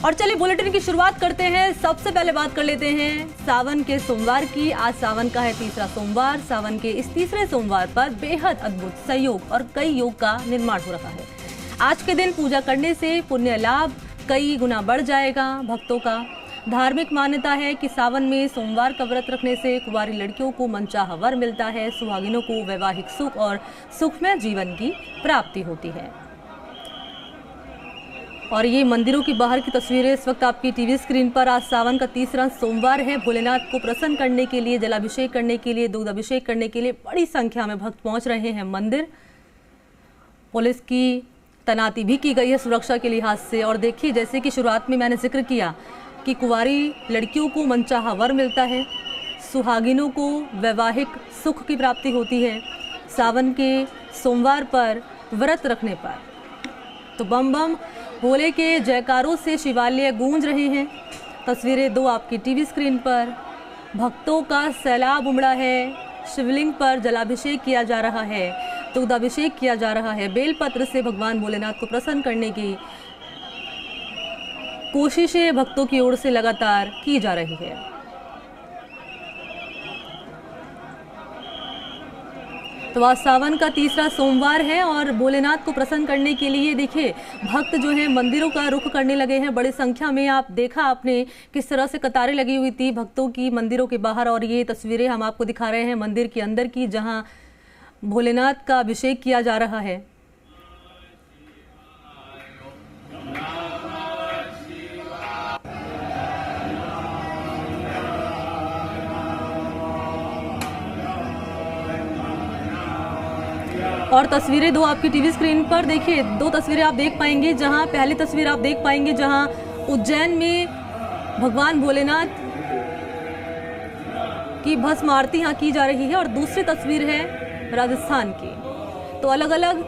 और चलिए बुलेटिन की शुरुआत करते हैं। सबसे पहले बात कर लेते हैं सावन के सोमवार की। आज सावन का है तीसरा सोमवार। सावन के इस तीसरे सोमवार पर बेहद अद्भुत संयोग और कई योग का निर्माण हो रहा है। आज के दिन पूजा करने से पुण्य लाभ कई गुना बढ़ जाएगा। भक्तों का धार्मिक मान्यता है कि सावन में सोमवार का व्रत रखने से कुंवारी लड़कियों को मनचाहा वर मिलता है। सुहागिनों को वैवाहिक सुख और सुखमय जीवन की प्राप्ति होती है। और ये मंदिरों की बाहर की तस्वीरें इस वक्त आपकी टीवी स्क्रीन पर। आज सावन का तीसरा सोमवार है। भोलेनाथ को प्रसन्न करने के लिए, जलाभिषेक करने के लिए, दूध अभिषेक करने के लिए बड़ी संख्या में भक्त पहुंच रहे हैं मंदिर। पुलिस की तैनाती भी की गई है सुरक्षा के लिहाज से। और देखिए, जैसे कि शुरुआत में मैंने जिक्र किया कि कुंवारी लड़कियों को मनचाहा वर मिलता है, सुहागिनों को वैवाहिक सुख की प्राप्ति होती है सावन के सोमवार पर व्रत रखने पर। तो बम बम भोले के जयकारों से शिवालय गूंज रहे हैं। तस्वीरें दो आपकी टीवी स्क्रीन पर। भक्तों का सैलाब उमड़ा है। शिवलिंग पर जलाभिषेक किया जा रहा है, दूधाभिषेक किया जा रहा है। बेलपत्र से भगवान भोलेनाथ को प्रसन्न करने की कोशिशें भक्तों की ओर से लगातार की जा रही है। तो आज सावन का तीसरा सोमवार है और भोलेनाथ को प्रसन्न करने के लिए देखिए भक्त जो है मंदिरों का रुख करने लगे हैं बड़ी संख्या में। आप देखा आपने किस तरह से कतारें लगी हुई थी भक्तों की मंदिरों के बाहर। और ये तस्वीरें हम आपको दिखा रहे हैं मंदिर के अंदर की, जहां भोलेनाथ का अभिषेक किया जा रहा है। और तस्वीरें दो आपकी टीवी स्क्रीन पर। देखिए, दो तस्वीरें आप देख पाएंगे। जहां पहली तस्वीर आप देख पाएंगे जहां उज्जैन में भगवान भोलेनाथ की भस्म आरती यहाँ की जा रही है। और दूसरी तस्वीर है राजस्थान की। तो अलग अलग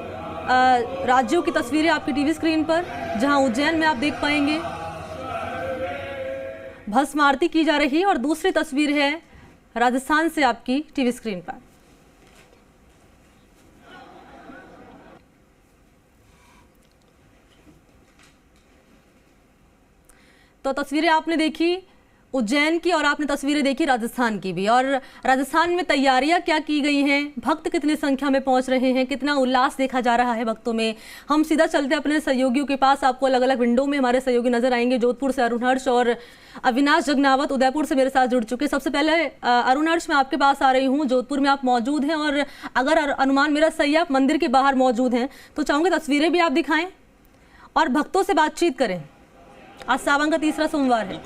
राज्यों की तस्वीरें आपकी टीवी स्क्रीन पर। जहां उज्जैन में आप देख पाएंगे भस्म आरती की जा रही है और दूसरी तस्वीर है राजस्थान से आपकी टीवी स्क्रीन पर। तो तस्वीरें आपने देखी उज्जैन की और आपने तस्वीरें देखी राजस्थान की भी। और राजस्थान में तैयारियां क्या की गई हैं, भक्त कितनी संख्या में पहुंच रहे हैं, कितना उल्लास देखा जा रहा है भक्तों में। हम सीधा चलते हैं अपने सहयोगियों के पास। आपको अलग अलग विंडो में हमारे सहयोगी नजर आएंगे। जोधपुर से अरुण हर्ष और अविनाश जगनावत उदयपुर से मेरे साथ जुड़ चुके। सबसे पहले अरुण हर्ष, मैं आपके पास आ रही हूँ। जोधपुर में आप मौजूद हैं और अगर अनुमान मेरा सही है आप मंदिर के बाहर मौजूद हैं, तो चाहूंगी तस्वीरें भी आप दिखाएं और भक्तों से बातचीत करें। आज सावन का तीसरा सोमवार है।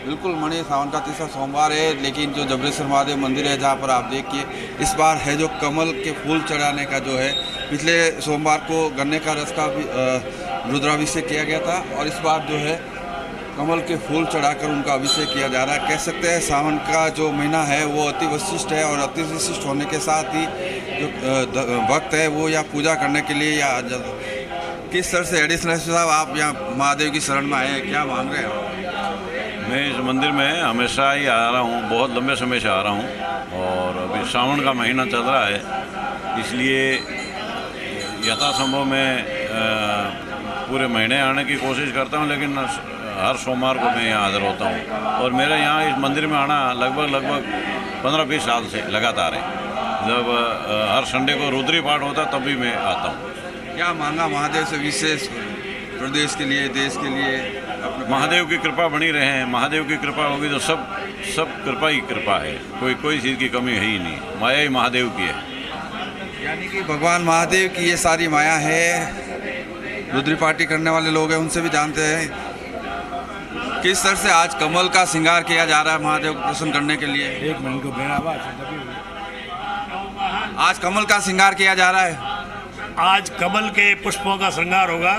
बिल्कुल मणि सावन का तीसरा सोमवार है। लेकिन जो जबरेश्वर महादेव मंदिर है जहाँ पर आप देखिए इस बार है जो कमल के फूल चढ़ाने का जो है, पिछले सोमवार को गन्ने का रस का रुद्राभिषेक किया गया था और इस बार जो है कमल के फूल चढ़ाकर उनका अभिषेक किया जा रहा है। कह सकते हैं सावन का जो महीना है वो अति विशिष्ट है और अति विशिष्ट होने के साथ ही जो भक्त है वो यहाँ पूजा करने के लिए या किस तरह से एडिशनल साहब आप यहाँ महादेव की शरण में आए हैं, क्या मांग रहे हैं? मैं इस मंदिर में हमेशा ही आ रहा हूँ, बहुत लंबे समय से आ रहा हूँ और अभी सावन का महीना चल रहा है, इसलिए यथासंभव मैं पूरे महीने आने की कोशिश करता हूँ। लेकिन हर सोमवार को मैं यहाँ हाजिर होता हूँ और मेरा यहाँ इस मंदिर में आना लगभग 15-20 साल से लगातार है। जब हर संडे को रुद्री पाठ होता तब भी मैं आता हूँ। क्या मांगा महादेव से विशेष प्रदेश के लिए, देश के लिए? महादेव की कृपा बनी रहे। महादेव की कृपा होगी तो सब कृपा ही कृपा है, कोई चीज़ की कमी है ही नहीं। माया ही महादेव की है। यानी कि भगवान महादेव की ये सारी माया है। रुद्री पार्टी करने वाले लोग हैं उनसे भी जानते हैं किस तरह से आज कमल का श्रृंगार किया जा रहा है महादेव को प्रसन्न करने के लिए। एक मिनट को आज कमल का श्रृंगार किया जा रहा है। आज कमल के पुष्पों का श्रृंगार होगा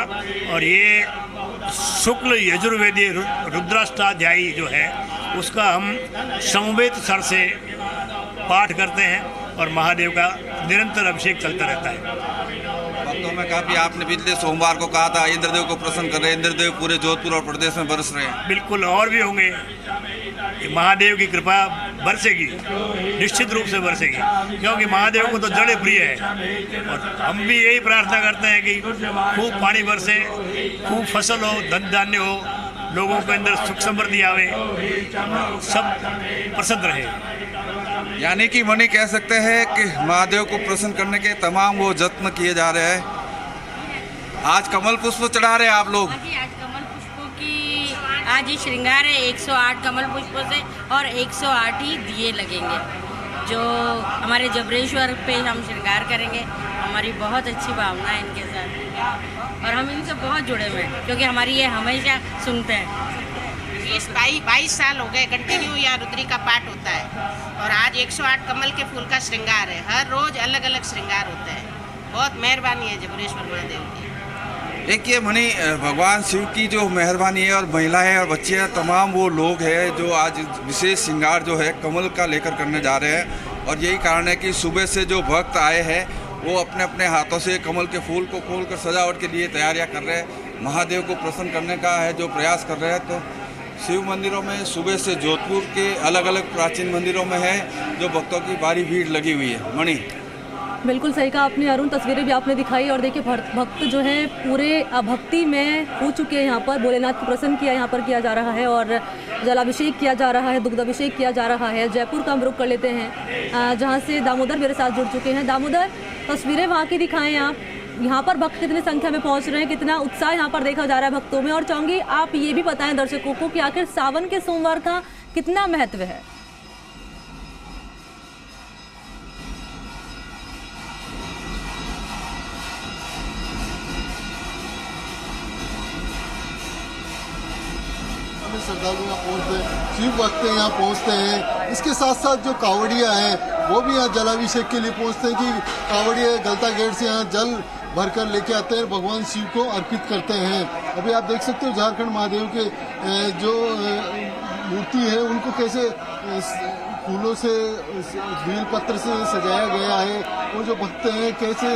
और ये शुक्ल यजुर्वेदीय रुद्राष्टाध्यायी जो है उसका हम समवेत स्वर से पाठ करते हैं और महादेव का निरंतर अभिषेक चलता रहता है। भक्तों में काफी आपने पिछले सोमवार को कहा था इंद्रदेव को प्रसन्न कर रहे हैं। इंद्रदेव पूरे जोधपुर और प्रदेश में बरस रहे हैं। बिल्कुल, और भी होंगे। महादेव की कृपा बरसेगी, निश्चित रूप से बरसेगी, क्योंकि महादेव को तो जड़े प्रिय है। और हम भी यही प्रार्थना करते हैं कि खूब पानी बरसे, खूब फसल हो, धन धान्य हो, लोगों के अंदर सुख समृद्धि आवे, सब प्रसन्न रहे। यानी कि मनी कह सकते हैं कि महादेव को प्रसन्न करने के तमाम वो जत्न किए जा रहे हैं। आज कमल पुष्प चढ़ा रहे हैं आप लोग? आज कमल पुष्पों की आज ही श्रृंगार है 108 कमल पुष्पों से, और 108 ही दिए लगेंगे जो हमारे जबरेश्वर पे हम श्रृंगार करेंगे। हमारी बहुत अच्छी भावना है इनके साथ और हम इनसे बहुत जुड़े हुए हैं, क्योंकि हमारी ये हमेशा सुनते हैं। ये 22 साल हो गए कंटिन्यू यहाँ रुद्री का पाठ होता है, और आज 108 कमल के फूल का श्रृंगार है। हर रोज अलग अलग श्रृंगार होता है। बहुत मेहरबानी है जबरेश्वर महादेव की। एक ये मणि भगवान शिव की जो मेहरबानी है, और महिलाएं और बच्चे तमाम वो लोग हैं जो आज विशेष श्रृंगार जो है कमल का लेकर करने जा रहे हैं। और यही कारण है कि सुबह से जो भक्त आए हैं वो अपने अपने हाथों से कमल के फूल को खोलकर सजावट के लिए तैयारियां कर रहे हैं। महादेव को प्रसन्न करने का है जो प्रयास कर रहे हैं। तो शिव मंदिरों में सुबह से जोधपुर के अलग अलग प्राचीन मंदिरों में है जो भक्तों की भारी भीड़ लगी हुई है। मणि बिल्कुल सही कहा आपने अरुण, तस्वीरें भी आपने दिखाई। और देखिए भक्त जो है पूरे भक्ति में हो चुके हैं। यहाँ पर भोलेनाथ को प्रसन्न किया यहाँ पर किया जा रहा है, और जलाभिषेक किया जा रहा है, दुग्धाभिषेक किया जा रहा है। जयपुर का हम रुख कर लेते हैं जहाँ से दामोदर मेरे साथ जुड़ चुके हैं। दामोदर, तस्वीरें वहाँ की दिखाएं आप। यहाँ पर भक्त कितनी संख्या में पहुँच रहे हैं, कितना उत्साह यहाँ पर देखा जा रहा है भक्तों में। और चाहूँगी आप ये भी बताएं दर्शकों को कि आखिर सावन के सोमवार का कितना महत्व है। श्रद्धालु यहाँ पहुँचते हैं, शिव भक्त यहाँ पहुँचते हैं। इसके साथ साथ जो कांवड़िया हैं वो भी यहाँ जलाभिषेक के लिए पहुँचते हैं कि कांवड़िया गलता गेट से यहाँ जल भरकर लेके आते हैं, भगवान शिव को अर्पित करते हैं। अभी आप देख सकते हो झारखंड महादेव के जो मूर्ति है उनको कैसे फूलों से, बेल पत्र से सजाया गया है। वो जो भक्त हैं कैसे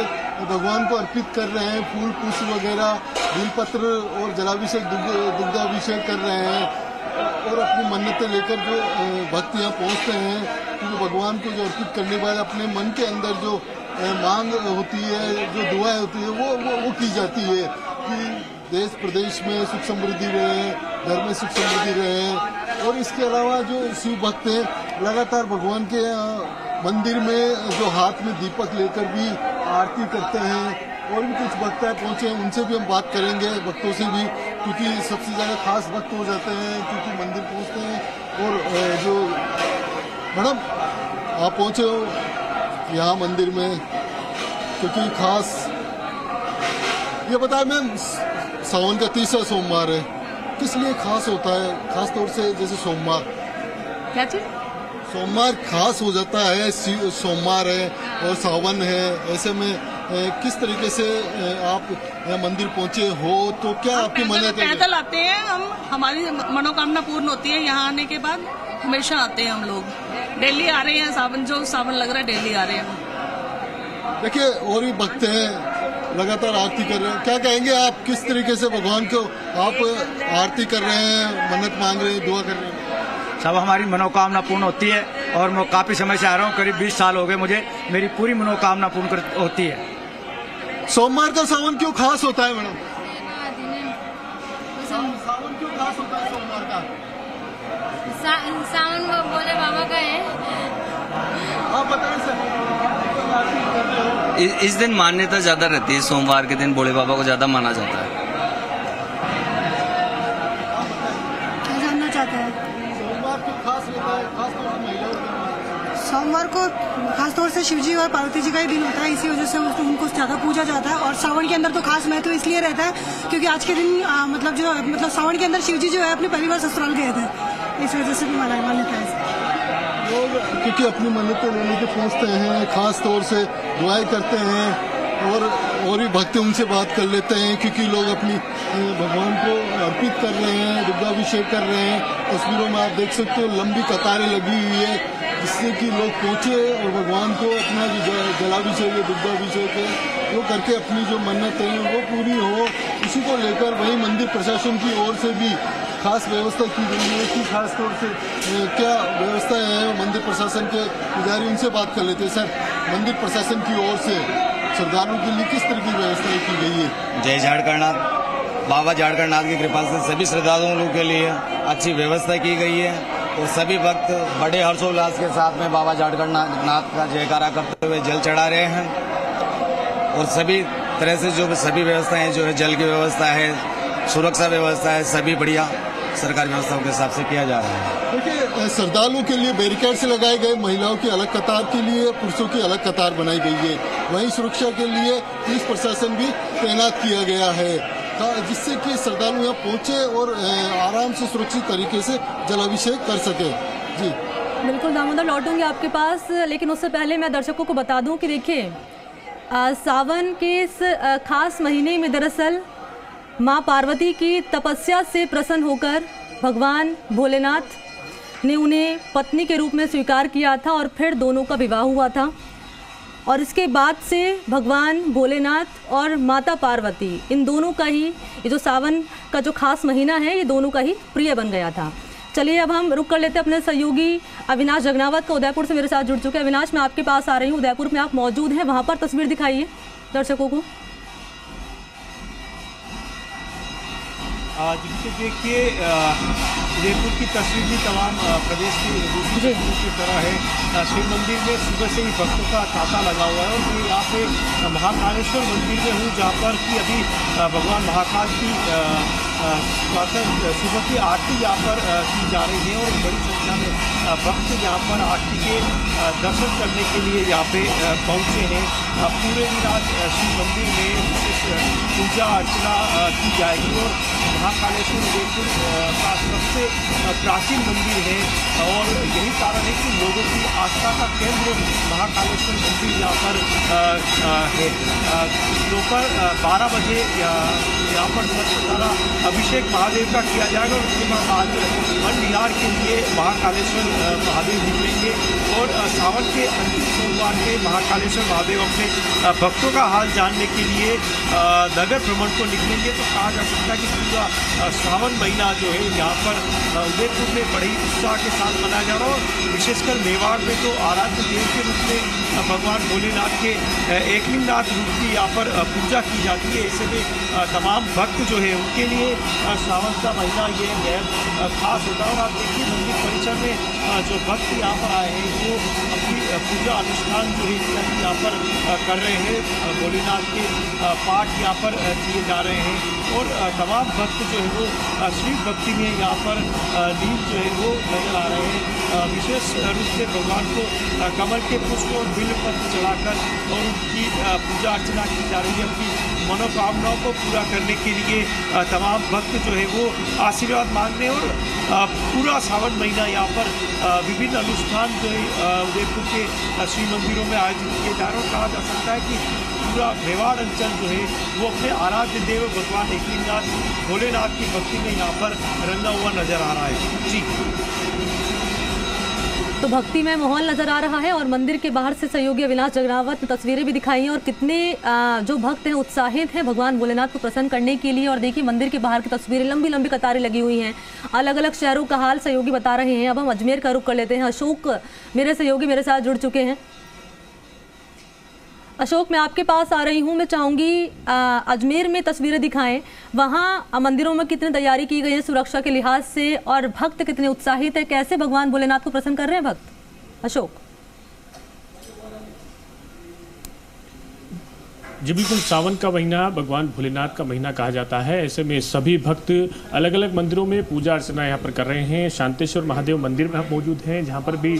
भगवान को अर्पित कर रहे हैं, फूल पुष्प वगैरह, बेल पत्र और जलाभिषेक, दुग्धाभिषेक कर रहे हैं। और अपनी मन्नतें लेकर जो भक्त यहाँ पहुँचते हैं, क्योंकि भगवान को जो अर्पित करने के बाद अपने मन के अंदर जो मांग होती है, जो दुआएं होती है वो की जाती है कि देश प्रदेश में सुख समृद्धि रहे, घर में सुख समृद्धि रहे। और इसके अलावा जो शिव भक्त हैं लगातार भगवान के मंदिर में जो हाथ में दीपक लेकर भी आरती करते हैं। और भी कुछ भक्त पहुंचे हैं, उनसे भी हम बात करेंगे, भक्तों से भी, क्योंकि सबसे ज़्यादा खास भक्त हो जाते हैं क्योंकि मंदिर पहुंचते हैं। और जो मैडम आप पहुंचे हो यहाँ मंदिर में, क्योंकि खास ये बताया मैम, सावन का तीसरा सोमवार है, किस लिए खास होता है? खास तौर से जैसे सोमवार, क्या चीज सोमवार खास हो जाता है, सोमवार है और सावन है, ऐसे में किस तरीके से आप यहाँ मंदिर पहुँचे हो, तो क्या आपकी मन्नत है? पैदल आते हैं हम, हमारी मनोकामना पूर्ण होती है। यहाँ आने के बाद हमेशा आते हैं हम लोग, डेली आ रहे हैं। सावन लग रहा है, डेली आ रहे हैं। देखिए और भी भक्त हैं लगातार आरती कर रहे हैं, क्या कहेंगे आप, किस तरीके से भगवान को आप आरती कर रहे हैं, मन्नत मांग रहे हैं, दुआ कर रहे हैं? सब हमारी मनोकामना पूर्ण होती है, और मैं काफ़ी समय से आ रहा हूँ, करीब 20 साल हो गए मुझे, मेरी पूरी मनोकामना पूर्ण होती है। सोमवार का सावन क्यों खास होता है मैडम? सावन क्यों खास होता है सोमवार का? सावन वो भोले बाबा का है। आप बताएं सर। इस दिन मान्यता ज़्यादा रहती है, सोमवार के दिन भोले बाबा को ज़्यादा माना जाता है। क्या जानना चाहते हैं? सोमवार क्यों खास रहता है, खास तौर से महिलाओं के? सोमवार को खासतौर से शिवजी और पार्वती जी का ही दिन होता है, इसी वजह से उनको ज़्यादा पूजा जाता है। और सावन के अंदर तो खास महत्व इसलिए रहता है क्योंकि आज के दिन मतलब सावन के अंदर शिवजी जो है अपने परिवार ससुराल गए थे, इस वजह से भी मान्यता है। लोग क्योंकि अपनी मन्नतें लेने के पहुँचते हैं, खास तौर से दुआएं करते हैं, और भी भक्त उनसे बात कर लेते हैं, क्योंकि लोग अपनी भगवान को अर्पित कर रहे हैं, दुग्धाभिषेक कर रहे हैं। तस्वीरों में आप देख सकते हो लंबी कतारें लगी हुई है, जिससे कि लोग पहुँचे और भगवान को अपना जो जलाभिषेक है, दुग्धाभिषेक है, वो करके अपनी जो मन्नत है वो पूरी हो, उसी को लेकर वही मंदिर मंदिर प्रशासन की ओर से भी खास व्यवस्था की गई है कि खास तौर से क्या व्यवस्था है मंदिर प्रशासन के पुजारी, उनसे बात कर लेते हैं। सर, मंदिर प्रशासन की ओर से श्रद्धालुओं के लिए किस तरह की व्यवस्था की गई है? जय झारखंड, बाबा झारखंड की कृपा से सभी श्रद्धालुओं के लिए अच्छी व्यवस्था की गई है और सभी भक्त बड़े हर्षोल्लास के साथ में बाबा झारखंड नाथ का जयकारा करते हुए जल चढ़ा रहे हैं। और सभी तरह से जो सभी व्यवस्थाएं जो है, जल की व्यवस्था है, सुरक्षा व्यवस्था है, सभी बढ़िया सरकारी व्यवस्थाओं के हिसाब से किया जा रहा है। देखिए, श्रद्धालुओं के लिए बैरिकेड से लगाए गए, महिलाओं की अलग कतार के लिए पुरुषों की अलग कतार बनाई गई है। वहीं सुरक्षा के लिए पुलिस प्रशासन भी तैनात किया गया है, जिससे कि श्रद्धालु यहाँ पहुंचे और आराम से सुरक्षित तरीके से जलाभिषेक कर सके। जी बिल्कुल दामोदर, लौटूंगी आपके पास, लेकिन उससे पहले मैं दर्शकों को बता दूं कि देखिए सावन के इस खास महीने में दरअसल माँ पार्वती की तपस्या से प्रसन्न होकर भगवान भोलेनाथ ने उन्हें पत्नी के रूप में स्वीकार किया था और फिर दोनों का विवाह हुआ था। और इसके बाद से भगवान भोलेनाथ और माता पार्वती, इन दोनों का ही ये जो सावन का जो खास महीना है, ये दोनों का ही प्रिय बन गया था। चलिए अब हम रुक कर लेते हैं अपने सहयोगी अविनाश जगनावत का, उदयपुर से मेरे साथ जुड़ चुके हैं। अविनाश, मैं आपके पास आ रही हूँ, उदयपुर में आप मौजूद हैं, वहाँ पर तस्वीर दिखाइए दर्शकों को। देखिए, उदयपुर की तस्वीर भी तमाम प्रदेश की दूसरी की तरह है। शिव मंदिर में सुबह से ही भक्तों का तांता लगा हुआ है और मैं यहाँ पे महाकालेश्वर मंदिर में हूँ, जहाँ पर कि अभी भगवान महाकाल की सुबह की आरती यहाँ पर की जा रही है और बड़ी संख्या में भक्त यहाँ पर आरती के दर्शन करने के लिए यहाँ पे पहुँचे हैं। पूरे दिन आज शिव मंदिर में विशेष पूजा अर्चना की जाएगी और महाकालेश्वर उदयपुर का सबसे प्राचीन मंदिर है और यही कारण है कि लोगों की आस्था का केंद्र महाकालेश्वर मंदिर यहाँ पर है। दोपहर 12 बजे यहाँ पर सारा अभिषेक महादेव का किया जाएगा और उसके बाद आज वन विहार के लिए महाकालेश्वर महादेव निकलेंगे और सावन के अंतिम सोमवार के महाकालेश्वर महादेव अपने भक्तों का हाल जानने के लिए नगर भ्रमण को निकलेंगे। तो कहा जा सकता है कि पूरा सावन महीना जो है यहाँ पर उदयपुर में बड़े ही उत्साह के साथ मनाया जा रहा है और विशेषकर मेवाड़ में तो आराध्य देव के रूप में भगवान भोलेनाथ के एकलिंगनाथ रूप की यहाँ पर पूजा की जाती है। ऐसे में तमाम भक्त जो है उनके लिए सावन का महीना ये बेहद खास होता है। और आप देखिए मंदिर परिसर में जो भक्त यहाँ पर आए हैं वो अपनी पूजा अनुष्ठान जो है यहाँ पर कर रहे हैं। भोलेनाथ के पाठ यहाँ पर किए जा रहे हैं और तमाम भक्त जो है वो शिव भक्ति में यहाँ पर लीन जो है वो नजर आ रहे हैं। विशेष रूप से भगवान को कमल के पुष्प और बिल्व पत्र चढ़ाकर और उनकी पूजा अर्चना की जा रही है। उनकी मनोकामनाओं को पूरा करने के लिए तमाम भक्त जो है वो आशीर्वाद मांगने और पूरा सावन महीना यहाँ पर विभिन्न अनुष्ठान जो है उदयपुर के शिव मंदिरों में आयोजित किए जा रहे हैं। कहा जा सकता है कि पूरा मेवाड़ अंचल जो है वो अपने आराध्य देव भगवान एकलिंगनाथ भोलेनाथ की भक्ति में यहाँ पर रंगा हुआ नजर आ रहा है। जी, तो भक्ति में माहौल नजर आ रहा है और मंदिर के बाहर से सहयोगी अविनाश जगनावत ने तस्वीरें भी दिखाई हैं और कितने जो भक्त हैं उत्साहित हैं भगवान भोलेनाथ को प्रसन्न करने के लिए। और देखिए मंदिर के बाहर की तस्वीरें, लंबी लंबी कतारें लगी हुई हैं, अलग अलग शहरों का हाल सहयोगी बता रहे हैं। अब हम अजमेर का रुख कर लेते हैं। अशोक मेरे सहयोगी मेरे साथ जुड़ चुके हैं। अशोक, मैं आपके पास आ रही हूँ, मैं चाहूँगी अजमेर में तस्वीरें दिखाएं। वहाँ मंदिरों में कितनी तैयारी की गई है सुरक्षा के लिहाज से और भक्त कितने उत्साहित है, कैसे भगवान भोलेनाथ को प्रसन्न कर रहे हैं भक्त? अशोक जी बिल्कुल, सावन का महीना भगवान भोलेनाथ का महीना कहा जाता है। ऐसे में सभी भक्त अलग अलग मंदिरों में पूजा अर्चना यहाँ पर कर रहे हैं। शांतेश्वर महादेव मंदिर में हम मौजूद हैं, जहाँ पर भी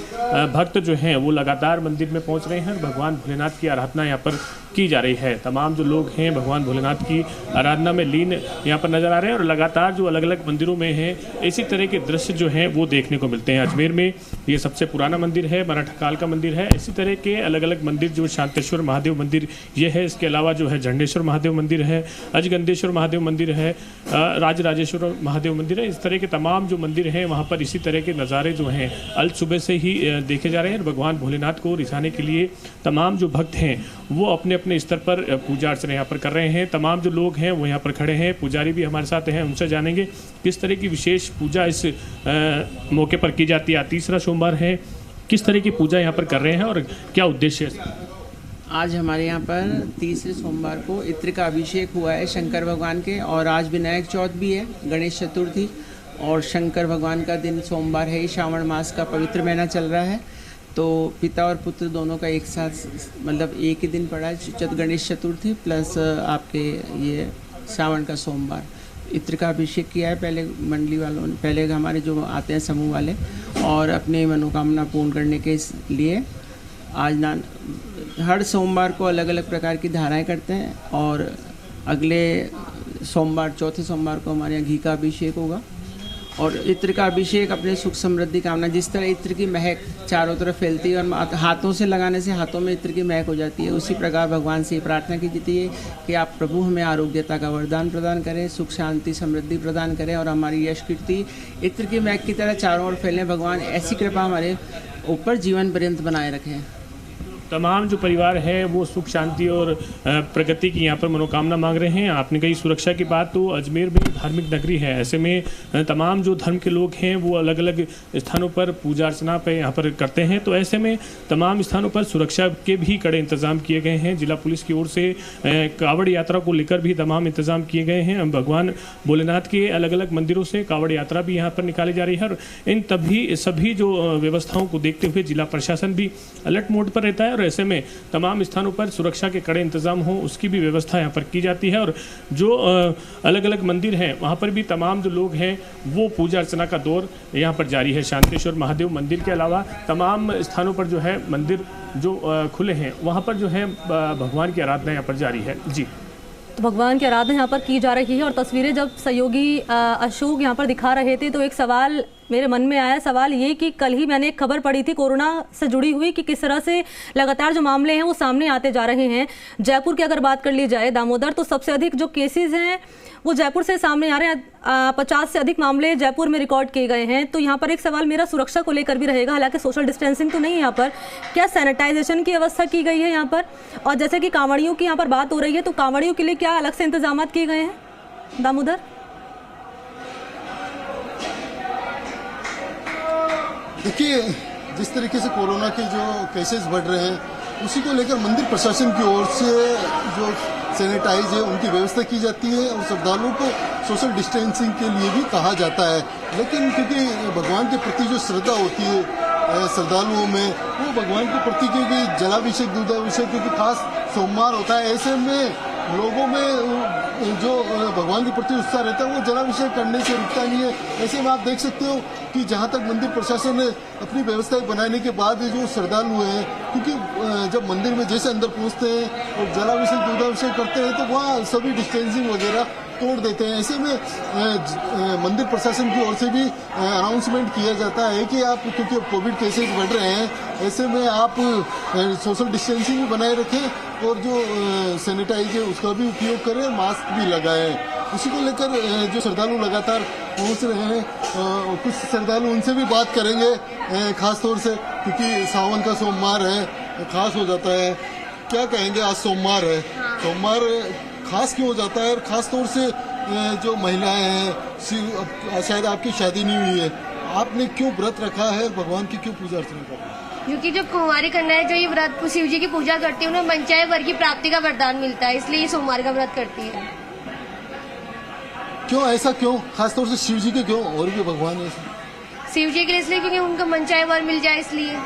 भक्त जो हैं वो लगातार मंदिर में पहुँच रहे हैं। भगवान भोलेनाथ की आराधना यहाँ पर की जा रही है। तमाम जो लोग हैं भगवान भोलेनाथ की आराधना में लीन यहाँ पर नजर आ रहे हैं और लगातार जो अलग अलग मंदिरों में हैं इसी तरह के दृश्य जो हैं वो देखने को मिलते हैं। अजमेर में ये सबसे पुराना मंदिर है, मराठा काल का मंदिर है। इसी तरह के अलग अलग मंदिर जो शांतेश्वर महादेव मंदिर ये है, इसके अलावा जो है झंडेश्वर महादेव मंदिर है, अजगंधेश्वर महादेव मंदिर है, राजराजेश्वर महादेव मंदिर है। इस तरह के तमाम जो मंदिर हैं वहाँ पर इसी तरह के नज़ारे जो हैं अल सुबह से ही देखे जा रहे हैं। भगवान भोलेनाथ को रिझाने के लिए तमाम जो भक्त हैं वो अपने अपने स्तर पर पूजा अर्चना यहाँ पर कर रहे हैं। तमाम जो लोग हैं वो यहाँ पर खड़े हैं, पुजारी भी हमारे साथ हैं, उनसे जानेंगे किस तरह की विशेष पूजा इस मौके पर की जाती है। तीसरा सोमवार है, किस तरह की पूजा यहाँ पर कर रहे हैं और क्या उद्देश्य है? आज हमारे यहाँ पर तीसरे सोमवार को इत्र का अभिषेक हुआ है शंकर भगवान के, और आज विनायक चौथ भी है, गणेश चतुर्थी, और शंकर भगवान का दिन सोमवार है। श्रावण मास का पवित्र महीना चल रहा है, तो पिता और पुत्र दोनों का एक साथ मतलब एक ही दिन पड़ा है, गणेश चतुर्थी प्लस आपके ये श्रावण का सोमवार। इत्र का अभिषेक किया है पहले मंडली वालों ने, पहले हमारे जो आते हैं समूह वाले, और अपने मनोकामना पूर्ण करने के लिए आज हर सोमवार को अलग अलग प्रकार की धाराएं करते हैं, और अगले सोमवार चौथे सोमवार को हमारे यहाँ घी का अभिषेक होगा। और इत्र का अभिषेक अपने सुख समृद्धि कामना, जिस तरह इत्र की महक चारों तरफ फैलती है और हाथों से लगाने से हाथों में इत्र की महक हो जाती है, उसी प्रकार भगवान से प्रार्थना की जाती है कि आप प्रभु हमें आरोग्यता का वरदान प्रदान करें, सुख शांति समृद्धि प्रदान करें, और हमारी यश कीर्ति इत्र की महक की तरह चारों ओर फैलें। भगवान ऐसी कृपा हमारे ऊपर जीवन पर्यंत बनाए रखें। तमाम जो परिवार है वो सुख शांति और प्रगति की यहाँ पर मनोकामना मांग रहे हैं। आपने कही सुरक्षा की बात, तो अजमेर भी धार्मिक नगरी है, ऐसे में तमाम जो धर्म के लोग हैं वो अलग अलग स्थानों पर पूजा अर्चना पे यहाँ पर करते हैं, तो ऐसे में तमाम स्थानों पर सुरक्षा के भी कड़े इंतजाम किए गए हैं। जिला पुलिस की ओर से कावड़ यात्रा को लेकर भी तमाम इंतजाम किए गए हैं। भगवान भोलेनाथ के अलग अलग मंदिरों से कावड़ यात्रा भी यहाँ पर निकाली जा रही है, और इन सभी जो व्यवस्थाओं को देखते हुए जिला प्रशासन भी अलर्ट मोड पर रहता है, और ऐसे में तमाम स्थानों पर सुरक्षा के कड़े इंतजाम हो उसकी भी व्यवस्था यहाँ पर की जाती है। और जो अलग अलग मंदिर हैं वहाँ पर भी तमाम जो लोग हैं वो पूजा अर्चना का दौर यहाँ पर जारी है। शांतेश्वर महादेव मंदिर के अलावा तमाम स्थानों पर जो है मंदिर जो खुले हैं वहाँ पर जो है भगवान की आराधना यहाँ पर जारी है। जी, तो भगवान की आराधना यहाँ पर की जा रही है। और तस्वीरें जब सहयोगी अशोक यहाँ पर दिखा रहे थे तो एक सवाल मेरे मन में आया, सवाल ये कि कल ही मैंने एक खबर पढ़ी थी कोरोना से जुड़ी हुई कि किस तरह से लगातार जो मामले हैं वो सामने आते जा रहे हैं। जयपुर की अगर बात कर ली जाए दामोदर, तो सबसे अधिक जो केसेस हैं वो जयपुर से सामने आ रहे हैं। 50 से अधिक मामले जयपुर में रिकॉर्ड किए गए हैं। तो यहाँ पर एक सवाल मेरा सुरक्षा को लेकर भी रहेगा, हालांकि सोशल डिस्टेंसिंग तो नहीं है यहाँ पर, क्या सैनिटाइजेशन की व्यवस्था की गई है यहाँ पर? और जैसे कि कांवड़ियों की यहाँ पर बात हो रही है, तो कांवड़ियों के लिए क्या अलग से इंतजाम किए गए हैं दामोदर? देखिए, जिस तरीके से कोरोना के जो केसेस बढ़ रहे हैं उसी को लेकर मंदिर प्रशासन की ओर से जो सैनिटाइज है उनकी व्यवस्था की जाती है, और श्रद्धालुओं को सोशल डिस्टेंसिंग के लिए भी कहा जाता है। लेकिन क्योंकि भगवान के प्रति जो श्रद्धा होती है श्रद्धालुओं में, वो भगवान के प्रति क्योंकि जलाभिषेक दूधाभिषेक क्योंकि खास सोमवार होता है, ऐसे में लोगों में जो भगवान के प्रति उत्साह रहता है वो जलाभिषेक करने से रुकता नहीं है। ऐसे में आप देख सकते हो कि जहाँ तक मंदिर प्रशासन ने अपनी व्यवस्थाएं बनाने के बाद जो श्रद्धालु हैं, क्योंकि जब मंदिर में जैसे अंदर पहुँचते हैं और जलाभिषेक दूधाभिषेक करते हैं तो वहाँ सभी डिस्टेंसिंग वगैरह तोड़ देते हैं। ऐसे में मंदिर प्रशासन की ओर से भी अनाउंसमेंट किया जाता है कि आप, क्योंकि कोविड केसेस बढ़ रहे हैं, ऐसे में आप सोशल डिस्टेंसिंग भी बनाए रखें और जो सैनिटाइज है उसका भी उपयोग करें, मास्क भी लगाएं। उसी को लेकर जो श्रद्धालु लगातार पहुंच रहे हैं, कुछ श्रद्धालु उनसे भी बात करेंगे, खास तौर से क्योंकि सावन का सोमवार है, खास हो जाता है। क्या कहेंगे, आज सोमवार है, सोमवार खास क्यों हो जाता है? और खास तौर से जो महिलाएं हैं, शायद आपकी शादी नहीं हुई है, आपने क्यों व्रत रखा है, भगवान की क्यों पूजा अर्चना कर रहे हैं? क्योंकि जो कुंवारी कन्या है जो ये व्रत शिव जी की पूजा करती है उन्हें मनचाहे वर की प्राप्ति का वरदान मिलता है, इसलिए ये सोमवार का व्रत करती है। क्यों ऐसा, क्यों खासतौर से शिव जी के, क्यों और भी भगवान है? शिव जी के लिए इसलिए क्योंकि उनका मनचाहे वर मिल जाए, इसलिए।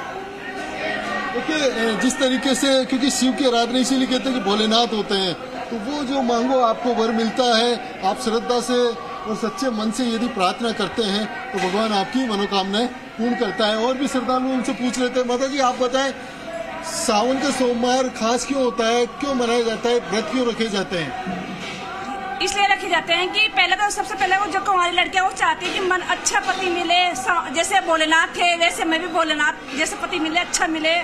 देखिए, जिस तरीके से, क्योंकि शिव की आराधना इसीलिए कहते हैं कि भोलेनाथ होते हैं, तो वो जो मांगो आपको वर मिलता है। आप श्रद्धा से और सच्चे मन से यदि प्रार्थना करते हैं तो भगवान आपकी मनोकामनाएं पूर्ण करता है। और भी श्रद्धालु उनसे पूछ लेते हैं, माता जी आप बताएं, सावन का सोमवार खास क्यों होता है, क्यों मनाया जाता है, व्रत क्यों रखे जाते हैं? इसलिए रखे जाते हैं कि पहले तो सबसे पहले वो जो कुंवारी लड़कियां वो चाहती है कि मन अच्छा पति मिले, जैसे भोलेनाथ थे वैसे मैं भी भोलेनाथ जैसे पति मिले, अच्छा मिले।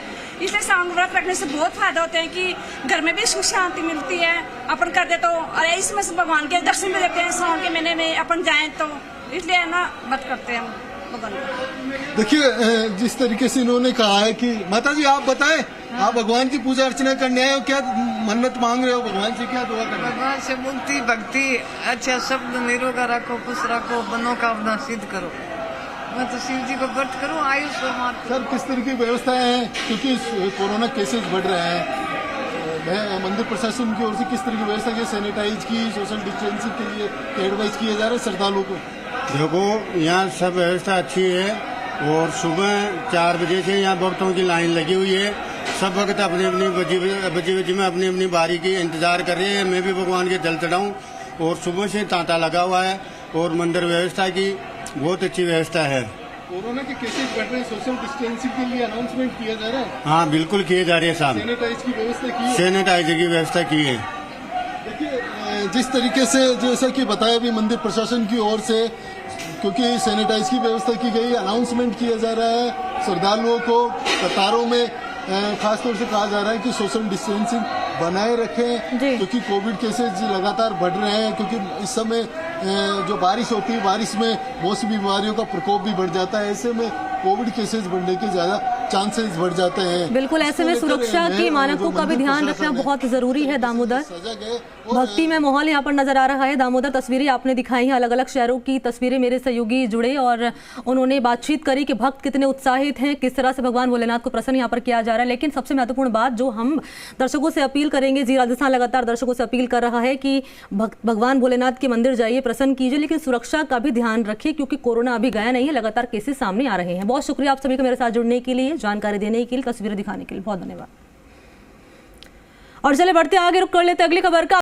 इसलिए सावन व्रत रखने से बहुत फायदा होते हैं कि घर में भी सुख शांति मिलती है। अपन कर दे तो अरे इसमें से भगवान के दर्शन भी देते हैं सावन के महीने में अपन जाएं तो, इसलिए ना व्रत करते हैं हम भगवान को। देखिए जिस तरीके से इन्होंने कहा है कि माता जी आप बताएं, आप भगवान की पूजा अर्चना करने आए हो, क्या मन्नत मांग रहे हो भगवान से, क्या दुआ कर रहे हो? भगवान से मुक्ति भक्ति अच्छा शब्द निरोगा रखो, खुश रखो, मनोकामना सिद्ध करो। मैं तो शिव जी को व्रत करूं, आयुष सर किस तरह की व्यवस्थाएं हैं, क्योंकि कोरोना केसेस बढ़ रहे हैं, मंदिर प्रशासन की ओर से किस तरह की व्यवस्था की, सैनिटाइज की, सोशल डिस्टेंसिंग के लिए एडवाइस किया जा रहा है श्रद्धालुओं को? देखो यहाँ सब व्यवस्था अच्छी है और सुबह 4 बजे से यहाँ भक्तों की लाइन लगी हुई है। सब वक्त अपनी अपनी बजी में अपनी अपनी बारी की इंतजार कर रहे हैं। मैं भी भगवान के जल चढ़ाऊँ और सुबह से तांता लगा हुआ है और मंदिर व्यवस्था की बहुत अच्छी व्यवस्था है। कोरोना के केसेस बढ़ रहे हैं, सोशल डिस्टेंसिंग के लिए अनाउंसमेंट किया जा रहा है? हाँ बिल्कुल किए जा रहे हैं साहब। सैनिटाइज की व्यवस्था की है? सैनिटाइजर की व्यवस्था की है। देखिए जिस तरीके से जैसा कि बताया भी मंदिर प्रशासन की ओर से, क्योंकि सैनिटाइज की व्यवस्था की गई, अनाउंसमेंट किया जा रहा है श्रद्धालुओं को कतारों में, खासतौर से कहा जा रहा है कि सोशल डिस्टेंसिंग बनाए रखें, क्योंकि कोविड केसेज लगातार बढ़ रहे हैं। क्योंकि इस समय जो बारिश होती है, बारिश में मौसमी बीमारियों का प्रकोप भी बढ़ जाता है, ऐसे में कोविड केसेस बढ़ने के ज्यादा चांसेस बढ़ जाते हैं। बिल्कुल, ऐसे में सुरक्षा की मानकों का भी ध्यान रखना बहुत जरूरी है। दामोदर, भक्ति में माहौल यहाँ पर नजर आ रहा है। दामोदर, तस्वीरें आपने दिखाई हैं, अलग अलग शहरों की तस्वीरें मेरे सहयोगी जुड़े और उन्होंने बातचीत करी कि भक्त कितने उत्साहित हैं, किस तरह से भगवान भोलेनाथ को प्रसन्न यहाँ पर किया जा रहा है। लेकिन सबसे महत्वपूर्ण बात जो हम दर्शकों से अपील करेंगे, जी राजस्थान लगातार दर्शकों से अपील कर रहा है कि भगवान भोलेनाथ के मंदिर जाइए, प्रसन्न कीजिए, लेकिन सुरक्षा का भी ध्यान रखिए, क्योंकि कोरोना अभी गया नहीं है, लगातार केसेस सामने आ रहे हैं। बहुत शुक्रिया आप सभी का मेरे साथ जुड़ने के लिए, जानकारी देने के लिए, तस्वीरें दिखाने के लिए बहुत धन्यवाद। और चले बढ़ते आगे, रुक कर लेते अगली खबर का।